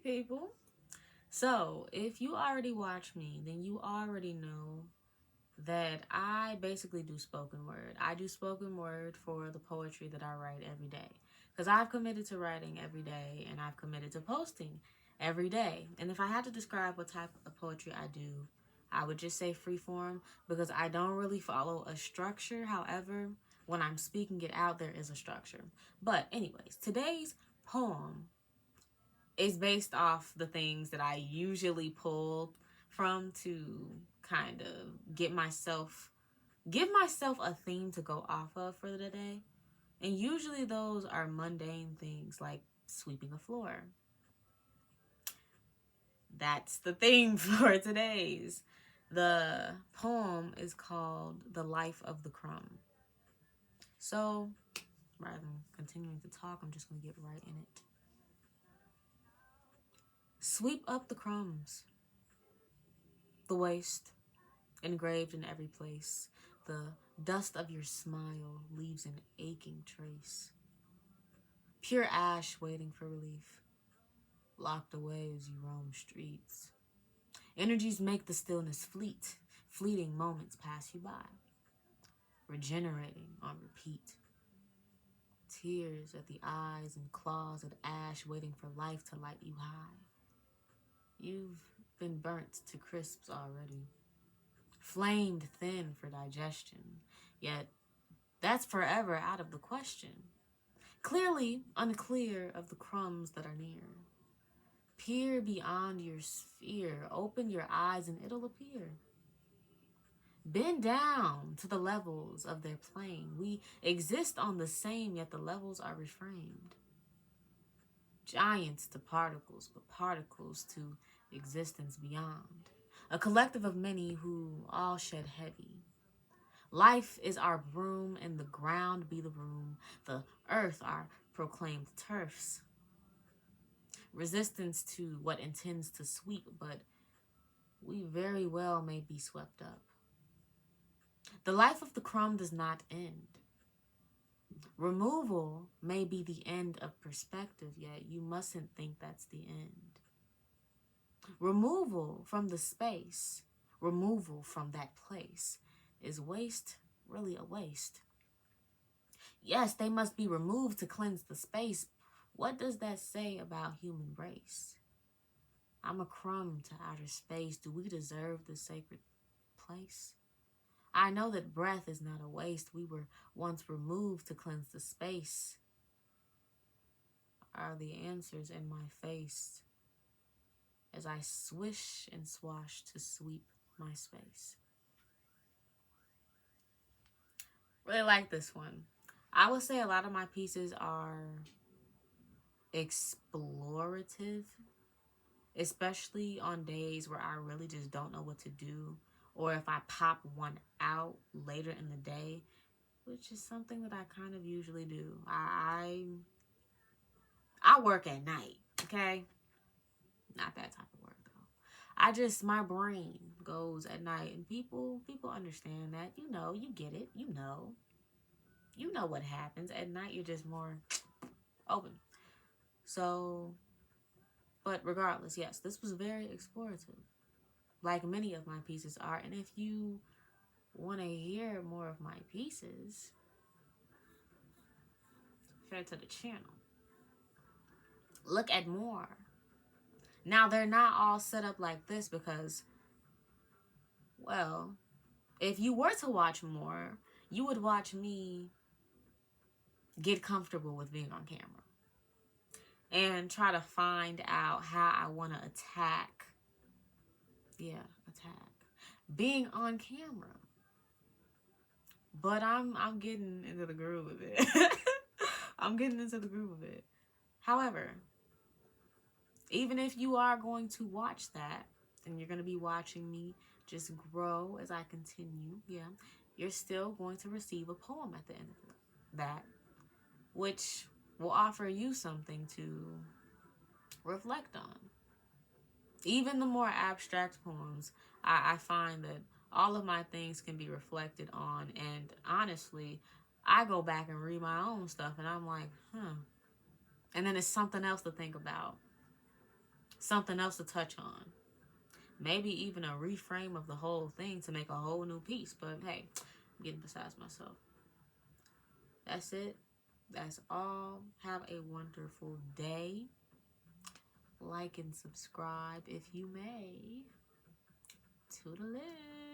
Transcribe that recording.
people. So, if you already watch me, then you already know that I basically do spoken word. I do spoken word for the poetry that I write every day. Because I've committed to writing every day and I've committed to posting every day. And if I had to describe what type of poetry I do, I would just say freeform because I don't really follow a structure. However, when I'm speaking it out, there is a structure. But, anyways, today's poem is based off the things that I usually pull from to kind of give myself a theme to go off of for the day. And usually those are mundane things like sweeping a floor. That's the theme for today's. The poem is called The Life of the Crumb. So, rather than continuing to talk, I'm just going to get right in it. Sweep up the crumbs, the waste, engraved in every place. The dust of your smile leaves an aching trace. Pure ash waiting for relief, locked away as you roam streets. Energies make the stillness fleet. Fleeting moments pass you by, regenerating on repeat. Tears at the eyes and claws of ash waiting for life to light you high. You've been burnt to crisps already, flamed thin for digestion, yet that's forever out of the question. Clearly unclear of the crumbs that are near. Peer beyond your sphere, open your eyes and it'll appear. Bend down to the levels of their plane. We exist on the same, yet the levels are reframed. Giants to particles, but particles to existence beyond. A collective of many who all shed heavy. Life is our broom and the ground be the room. The earth our proclaimed turfs. Resistance to what intends to sweep, but we very well may be swept up. The life of the crumb does not end. Removal may be the end of perspective, yet you mustn't think that's the end. Removal from the space, removal from that place, is waste really a waste? Yes, they must be removed to cleanse the space. What does that say about human race? I'm a crumb to outer space. Do we deserve this sacred place? I know that breath is not a waste. We were once removed to cleanse the space. Are the answers in my face as I swish and swash to sweep my space? Really like this one. I would say a lot of my pieces are explorative, especially on days where I really just don't know what to do, or if I pop one out later in the day, which is something that I kind of usually do. I work at night, okay? Not that type of work though. My brain goes at night, and people understand that. You get it. You know what happens at night. You're just more open. So, but regardless, yes, this was very explorative, like many of my pieces are. And if you want to hear more of my pieces, share to the channel. Look at more. Now, they're not all set up like this because, well, if you were to watch more, you would watch me get comfortable with being on camera and try to find out how I want to attack being on camera. But I'm getting into the groove of it. I'm getting into the groove of it. However, even if you are going to watch that and you're going to be watching me just grow as I continue, you're still going to receive a poem at the end of that, which will offer you something to reflect on. Even the more abstract poems, I find that all of my things can be reflected on. And honestly, I go back and read my own stuff and I'm like, And then it's something else to think about. something else to touch on. Maybe even a reframe of the whole thing to make a whole new piece. But hey, I'm getting besides myself. That's it. That's all. Have a wonderful day. Like and subscribe if you may. Toodaloo.